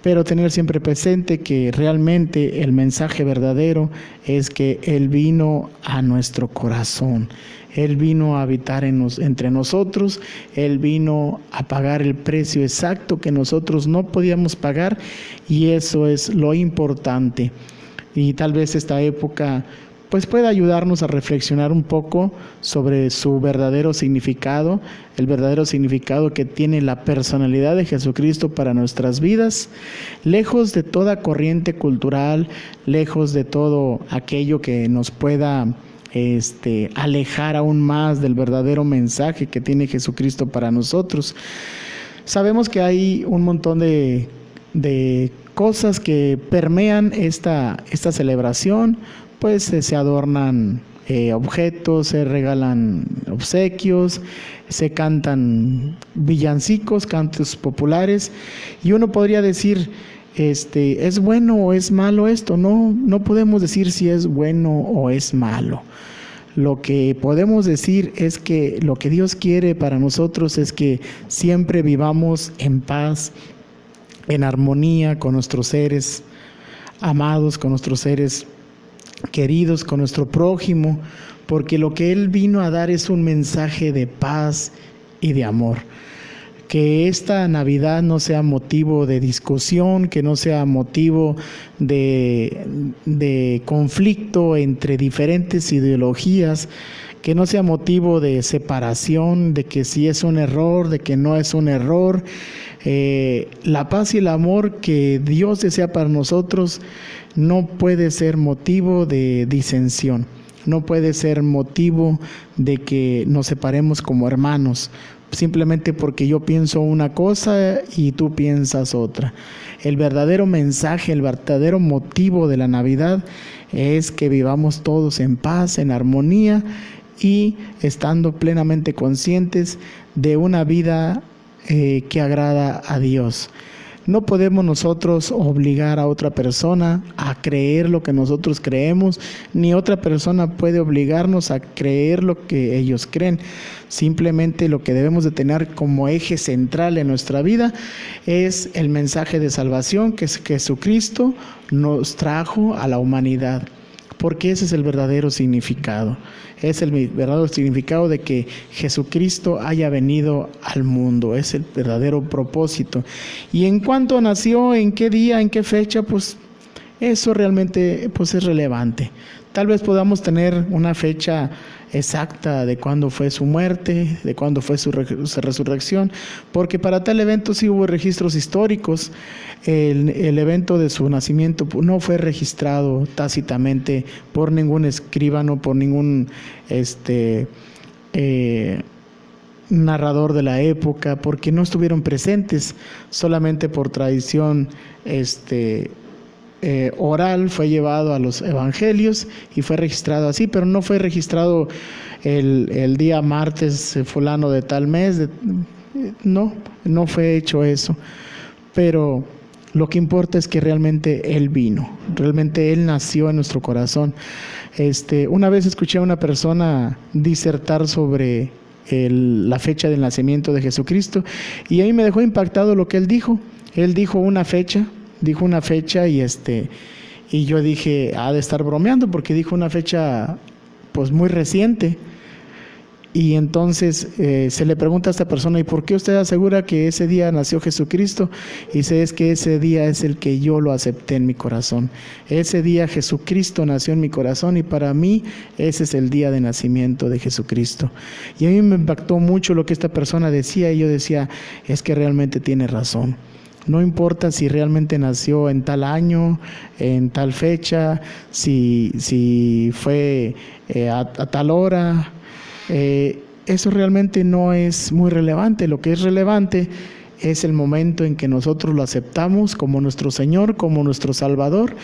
pero tener siempre presente que realmente el mensaje verdadero es que Él vino a nuestro corazón. Él vino a habitar entre nosotros. Él vino a pagar el precio exacto que nosotros no podíamos pagar, y eso es lo importante. Y tal vez esta época pues pueda ayudarnos a reflexionar un poco sobre su verdadero significado, el verdadero significado que tiene la personalidad de Jesucristo para nuestras vidas, lejos de toda corriente cultural, lejos de todo aquello que nos pueda alejar aún más del verdadero mensaje que tiene Jesucristo para nosotros. Sabemos que hay un montón de cosas que permean esta celebración. Pues se adornan objetos, se regalan obsequios, se cantan villancicos, cantos populares, y uno podría decir, ¿es bueno o es malo esto? No podemos decir si es bueno o es malo. Lo que podemos decir es que lo que Dios quiere para nosotros es que siempre vivamos en paz, en armonía con nuestros seres amados, con nuestros seres queridos, con nuestro prójimo, porque lo que Él vino a dar es un mensaje de paz y de amor. Que esta Navidad no sea motivo de discusión, que no sea motivo de conflicto entre diferentes ideologías, que no sea motivo de separación, de que si es un error, de que no es un error. La paz y el amor que Dios desea para nosotros no puede ser motivo de disensión, no puede ser motivo de que nos separemos como hermanos, simplemente porque yo pienso una cosa y tú piensas otra. El verdadero mensaje, el verdadero motivo de la Navidad es que vivamos todos en paz, en armonía, y estando plenamente conscientes de una vida que agrada a Dios. No podemos nosotros obligar a otra persona a creer lo que nosotros creemos, ni otra persona puede obligarnos a creer lo que ellos creen. Simplemente lo que debemos de tener como eje central en nuestra vida es el mensaje de salvación que Jesucristo nos trajo a la humanidad. Porque ese es el verdadero significado. Es el verdadero significado de que Jesucristo haya venido al mundo. Es el verdadero propósito. Y en cuanto nació, en qué día, en qué fecha, pues eso realmente pues es relevante. Tal vez podamos tener una fecha exacta de cuándo fue su muerte, de cuándo fue su resurrección, porque para tal evento sí hubo registros históricos. El evento de su nacimiento no fue registrado tácitamente por ningún escribano, por ningún narrador de la época, porque no estuvieron presentes, solamente por tradición oral fue llevado a los evangelios y fue registrado así, pero no fue registrado el día martes fulano de tal mes, no fue hecho eso. Pero lo que importa es que realmente Él vino, realmente Él nació en nuestro corazón. Una vez escuché a una persona disertar sobre la fecha del nacimiento de Jesucristo, y ahí me dejó impactado lo que él dijo. Él dijo una fecha y yo dije, ha de estar bromeando, porque dijo una fecha pues muy reciente. Y entonces se le pregunta a esta persona, ¿y por qué usted asegura que ese día nació Jesucristo? Y dice, es que ese día es el que yo lo acepté en mi corazón. Ese día Jesucristo nació en mi corazón, y para mí ese es el día de nacimiento de Jesucristo. Y a mí me impactó mucho lo que esta persona decía, y yo decía, es que realmente tiene razón. No importa si realmente nació en tal año, en tal fecha, si fue a tal hora. Eso realmente no es muy relevante. Lo que es relevante es el momento en que nosotros lo aceptamos como nuestro Señor, como nuestro Salvador,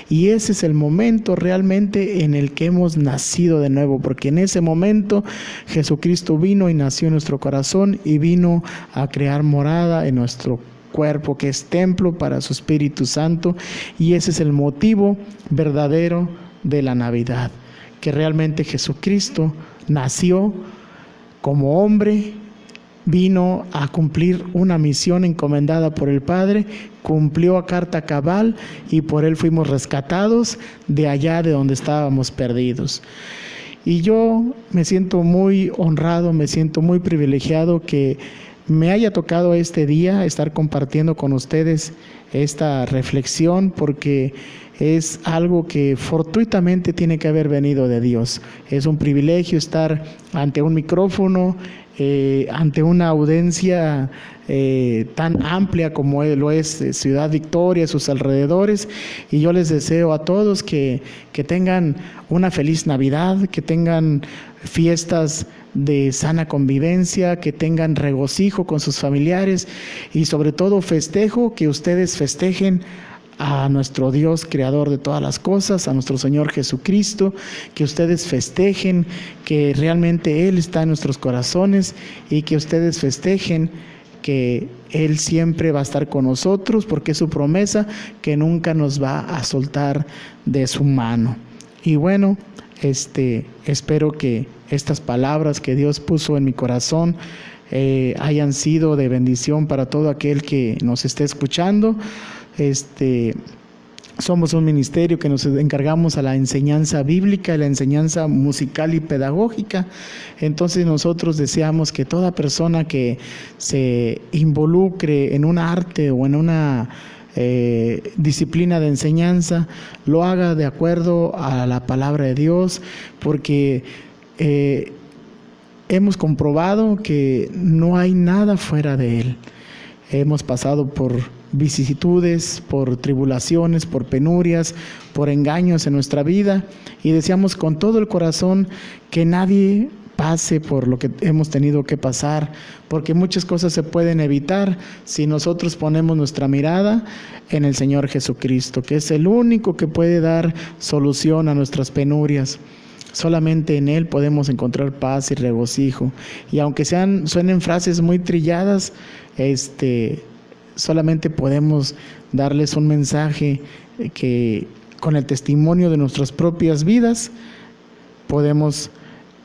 y ese es el momento realmente en el que hemos nacido de nuevo, porque en ese momento Jesucristo vino y nació en nuestro corazón y vino a crear morada en nuestro cuerpo, que es templo para su Espíritu Santo, y ese es el motivo verdadero de la Navidad, que realmente Jesucristo nació como hombre, vino a cumplir una misión encomendada por el Padre, cumplió a carta cabal, y por Él fuimos rescatados de allá de donde estábamos perdidos. Y yo me siento muy honrado, me siento muy privilegiado que me haya tocado este día estar compartiendo con ustedes esta reflexión, porque es algo que fortuitamente tiene que haber venido de Dios. Es un privilegio estar ante un micrófono, ante una audiencia tan amplia como lo es Ciudad Victoria, sus alrededores, y yo les deseo a todos que tengan una feliz Navidad, que tengan fiestas de sana convivencia, que tengan regocijo con sus familiares, y sobre todo festejo, que ustedes festejen a nuestro Dios creador de todas las cosas, a nuestro Señor Jesucristo, que ustedes festejen que realmente Él está en nuestros corazones, y que ustedes festejen que Él siempre va a estar con nosotros, porque es su promesa que nunca nos va a soltar de su mano. Y bueno, espero que estas palabras que Dios puso en mi corazón hayan sido de bendición para todo aquel que nos esté escuchando. Somos un ministerio que nos encargamos a la enseñanza bíblica, a la enseñanza musical y pedagógica. Entonces nosotros deseamos que toda persona que se involucre en un arte o en una disciplina de enseñanza lo haga de acuerdo a la palabra de Dios, porque hemos comprobado que no hay nada fuera de Él. Hemos pasado por vicisitudes, por tribulaciones, por penurias, por engaños en nuestra vida, y deseamos con todo el corazón que nadie pase por lo que hemos tenido que pasar, porque muchas cosas se pueden evitar si nosotros ponemos nuestra mirada en el Señor Jesucristo, que es el único que puede dar solución a nuestras penurias. Solamente en Él podemos encontrar paz y regocijo. Y aunque suenen frases muy trilladas, solamente podemos darles un mensaje que con el testimonio de nuestras propias vidas podemos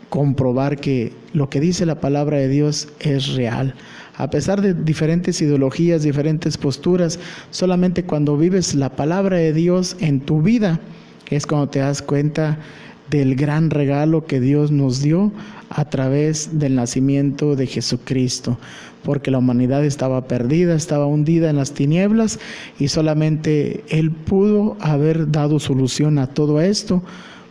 comprobar que lo que dice la palabra de Dios es real. A pesar de diferentes ideologías, diferentes posturas, solamente cuando vives la palabra de Dios en tu vida es cuando te das cuenta del gran regalo que Dios nos dio a través del nacimiento de Jesucristo, porque la humanidad estaba perdida, estaba hundida en las tinieblas, y solamente Él pudo haber dado solución a todo esto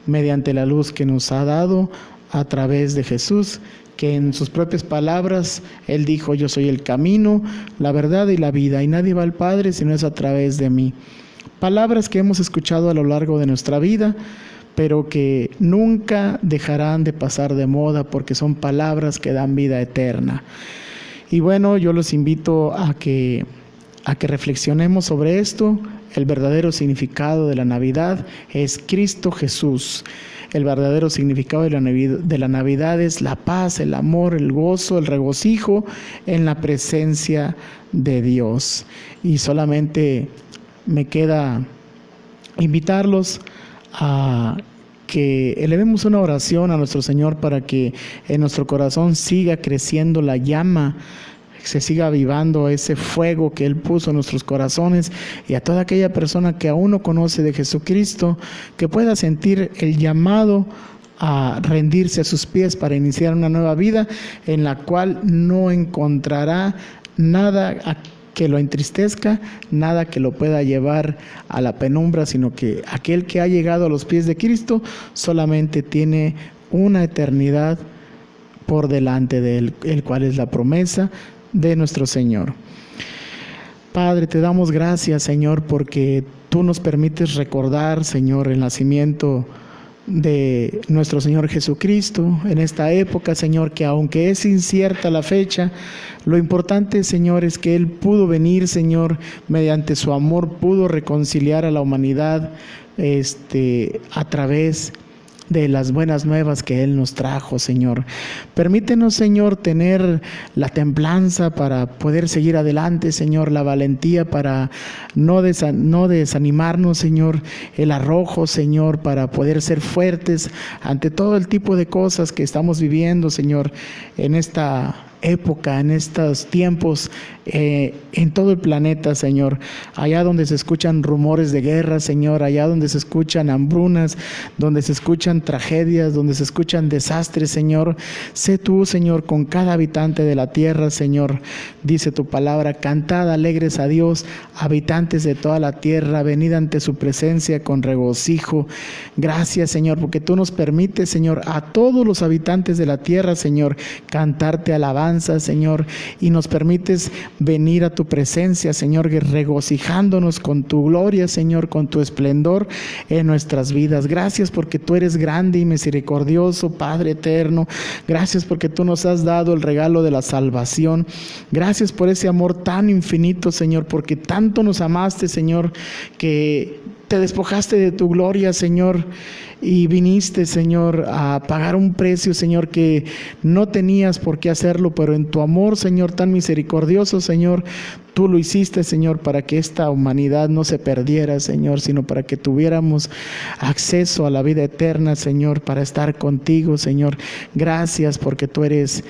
mediante la luz que nos ha dado a través de Jesús, que en sus propias palabras Él dijo: yo soy el camino, la verdad y la vida, y nadie va al Padre si no es a través de mí. Palabras que hemos escuchado a lo largo de nuestra vida, pero que nunca dejarán de pasar de moda porque son palabras que dan vida eterna. Y bueno, yo los invito a que reflexionemos sobre esto. El verdadero significado de la Navidad es Cristo Jesús. El verdadero significado de la Navidad es la paz, el amor, el gozo, el regocijo en la presencia de Dios. Y solamente me queda invitarlos a que elevemos una oración a nuestro Señor para que en nuestro corazón siga creciendo la llama, se siga avivando ese fuego que Él puso en nuestros corazones, y a toda aquella persona que aún no conoce de Jesucristo, que pueda sentir el llamado a rendirse a sus pies para iniciar una nueva vida en la cual no encontrará nada que lo entristezca, nada que lo pueda llevar a la penumbra, sino que aquel que ha llegado a los pies de Cristo solamente tiene una eternidad por delante de Él, el cual es la promesa de nuestro Señor. Padre, te damos gracias, Señor, porque tú nos permites recordar, Señor, el nacimiento de nuestro Señor Jesucristo en esta época, Señor, que aunque es incierta la fecha, lo importante, Señor, es que Él pudo venir, Señor, mediante su amor pudo reconciliar a la humanidad a través de las buenas nuevas que Él nos trajo, Señor. Permítenos, Señor, tener la templanza para poder seguir adelante, Señor, la valentía para no desanimarnos, Señor, el arrojo, Señor, para poder ser fuertes ante todo el tipo de cosas que estamos viviendo, Señor, en esta época, en estos tiempos, en todo el planeta, Señor. Allá donde se escuchan rumores de guerra, Señor, allá donde se escuchan hambrunas, donde se escuchan tragedias, donde se escuchan desastres, Señor, sé tú, Señor, con cada habitante de la tierra, Señor. Dice tu palabra: cantad alegres a Dios, habitantes de toda la tierra, venid ante su presencia con regocijo. Gracias, Señor, porque tú nos permites, Señor, a todos los habitantes de la tierra, Señor, cantarte alabanza, Señor, y nos permites venir a tu presencia, Señor, regocijándonos con tu gloria, Señor, con tu esplendor en nuestras vidas. Gracias porque tú eres grande y misericordioso, Padre eterno. Gracias porque tú nos has dado el regalo de la salvación. Gracias por ese amor tan infinito, Señor, porque tanto nos amaste, Señor, que te despojaste de tu gloria, Señor, y viniste, Señor, a pagar un precio, Señor, que no tenías por qué hacerlo, pero en tu amor, Señor, tan misericordioso, Señor, tú lo hiciste, Señor, para que esta humanidad no se perdiera, Señor, sino para que tuviéramos acceso a la vida eterna, Señor, para estar contigo, Señor. Gracias porque tú eres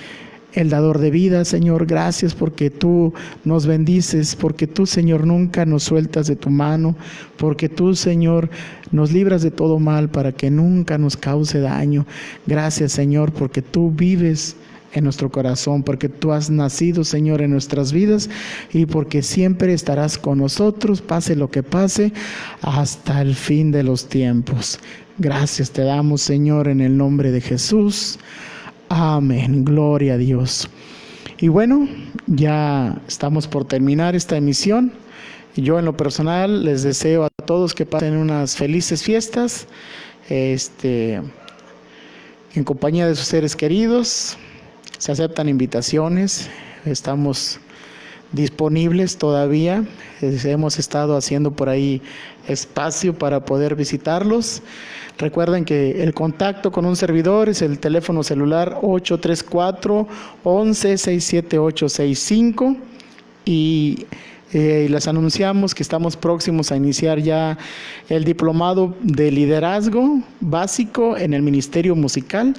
el dador de vida, Señor. Gracias porque tú nos bendices, porque tú, Señor, nunca nos sueltas de tu mano, porque tú, Señor, nos libras de todo mal para que nunca nos cause daño. Gracias, Señor, porque tú vives en nuestro corazón, porque tú has nacido, Señor, en nuestras vidas, y porque siempre estarás con nosotros, pase lo que pase, hasta el fin de los tiempos. Gracias te damos, Señor, en el nombre de Jesús. Amén, gloria a Dios. Y bueno, ya estamos por terminar esta emisión. Yo en lo personal les deseo a todos que pasen unas felices fiestas, en compañía de sus seres queridos. Se aceptan invitaciones, estamos disponibles todavía. Hemos estado haciendo por ahí espacio para poder visitarlos. Recuerden que el contacto con un servidor es el teléfono celular 834-11-67865 y les anunciamos que estamos próximos a iniciar ya el diplomado de liderazgo básico en el Ministerio Musical,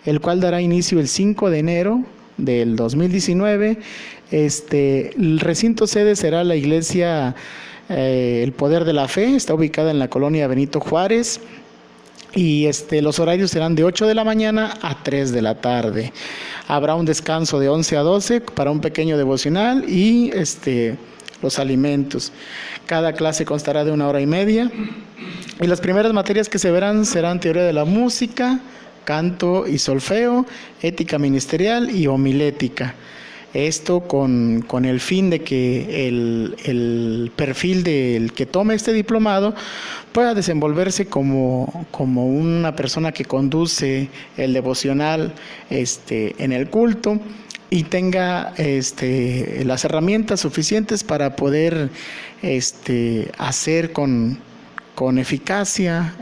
el cual dará inicio el 5 de enero del 2019. El recinto sede será la iglesia El Poder de la Fe, está ubicada en la colonia Benito Juárez. Y los horarios serán de 8 de la mañana a 3 de la tarde. Habrá un descanso de 11 a 12 para un pequeño devocional y los alimentos. Cada clase constará de 1 hora y media. Y las primeras materias que se verán serán teoría de la música, canto y solfeo, ética ministerial y homilética. Esto con el fin de que el perfil del que tome este diplomado pueda desenvolverse como una persona que conduce el devocional en el culto y tenga las herramientas suficientes para poder hacer con eficacia,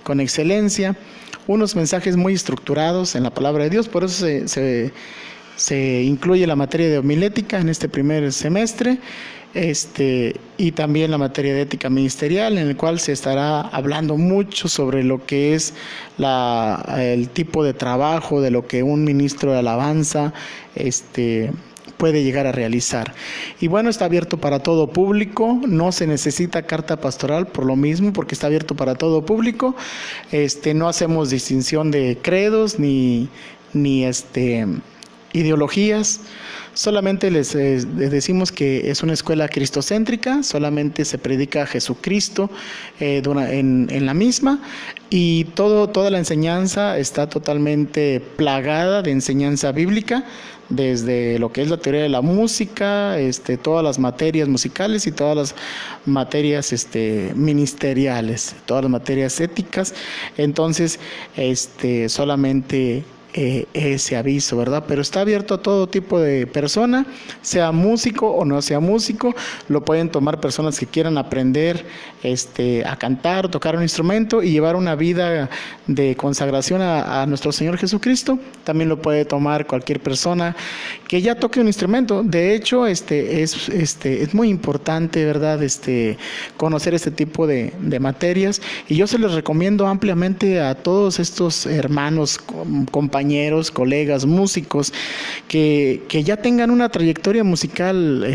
con excelencia, unos mensajes muy estructurados en la palabra de Dios. Por eso se incluye la materia de homilética en este primer semestre, y también la materia de ética ministerial, en el cual se estará hablando mucho sobre lo que es el tipo de trabajo de lo que un ministro de alabanza puede llegar a realizar. Y bueno, está abierto para todo público, no se necesita carta pastoral por lo mismo, porque está abierto para todo público. No hacemos distinción de credos ni ideologías. Solamente les decimos que es una escuela cristocéntrica, solamente se predica a Jesucristo en la misma, y toda la enseñanza está totalmente plagada de enseñanza bíblica, desde lo que es la teoría de la música, todas las materias musicales y todas las materias ministeriales, todas las materias éticas. Entonces, solamente ese aviso, ¿verdad? Pero está abierto a todo tipo de persona, sea músico o no sea músico. Lo pueden tomar personas que quieran aprender a cantar, tocar un instrumento y llevar una vida de consagración a nuestro Señor Jesucristo. También lo puede tomar cualquier persona que ya toque un instrumento. De hecho, es muy importante, ¿verdad? Conocer este tipo de materias, y yo se los recomiendo ampliamente a todos estos hermanos, compañeros, colegas, músicos que ya tengan una trayectoria musical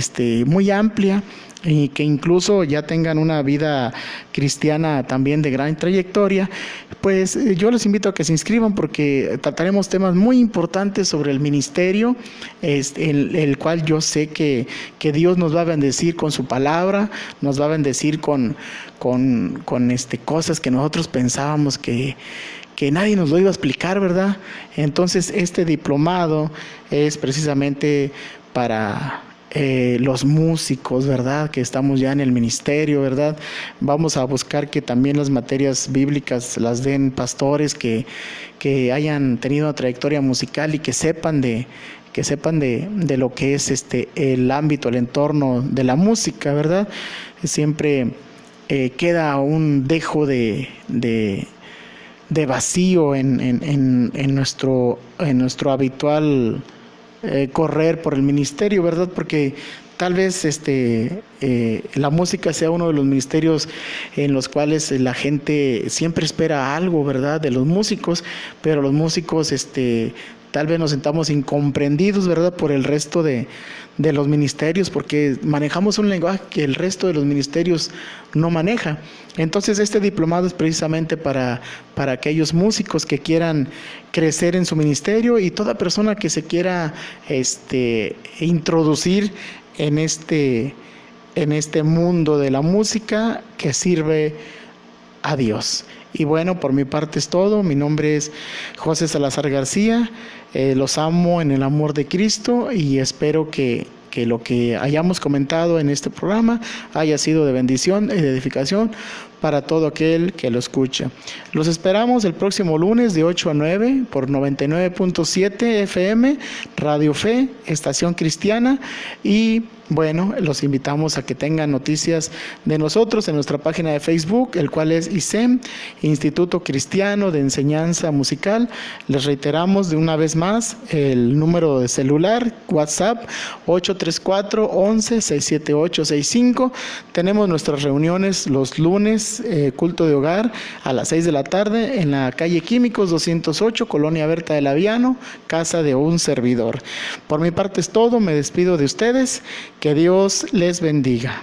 muy amplia, y que incluso ya tengan una vida cristiana también de gran trayectoria. Pues yo los invito a que se inscriban, porque trataremos temas muy importantes sobre el ministerio, el cual yo sé que Dios nos va a bendecir con su palabra, nos va a bendecir con cosas que nosotros pensábamos que nadie nos lo iba a explicar, ¿verdad? Entonces, este diplomado es precisamente para los músicos, ¿verdad? Que estamos ya en el ministerio, ¿verdad? Vamos a buscar que también las materias bíblicas las den pastores que hayan tenido una trayectoria musical y que sepan de lo que es el ámbito, el entorno de la música, ¿verdad? Siempre queda un dejo de vacío en nuestro habitual correr por el ministerio, ¿verdad? Porque tal vez la música sea uno de los ministerios en los cuales la gente siempre espera algo, ¿verdad? De los músicos, pero los músicos tal vez nos sentamos incomprendidos, ¿verdad? Por el resto de los ministerios, porque manejamos un lenguaje que el resto de los ministerios no maneja. Entonces, este diplomado es precisamente para aquellos músicos que quieran crecer en su ministerio, y toda persona que se quiera introducir en este mundo de la música que sirve a Dios. Y bueno, por mi parte es todo. Mi nombre es José Salazar García. Los amo en el amor de Cristo, y espero que lo que hayamos comentado en este programa haya sido de bendición y de edificación para todo aquel que lo escucha. Los esperamos el próximo lunes de 8 a 9 por 99.7 FM, Radio Fe, Estación Cristiana. Y bueno, los invitamos a que tengan noticias de nosotros en nuestra página de Facebook, el cual es ICEM, Instituto Cristiano de Enseñanza Musical. Les reiteramos de una vez más el número de celular, WhatsApp, 834-11-67865. Tenemos nuestras reuniones los lunes, culto de hogar a las 6 de la tarde en la calle Químicos 208, Colonia Berta de Laviano, casa de un servidor. Por mi parte es todo, me despido de ustedes. Que Dios les bendiga.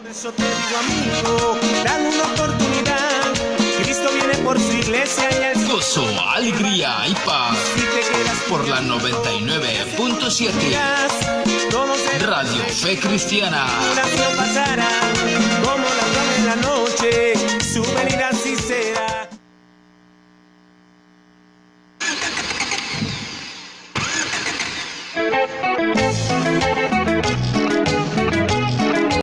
Por eso te digo, amigo, dale una oportunidad. Cristo viene por su iglesia y el gozo, alegría y paz. Si te quedas por la 99.7 todo será Radio Fe Cristiana. pasará.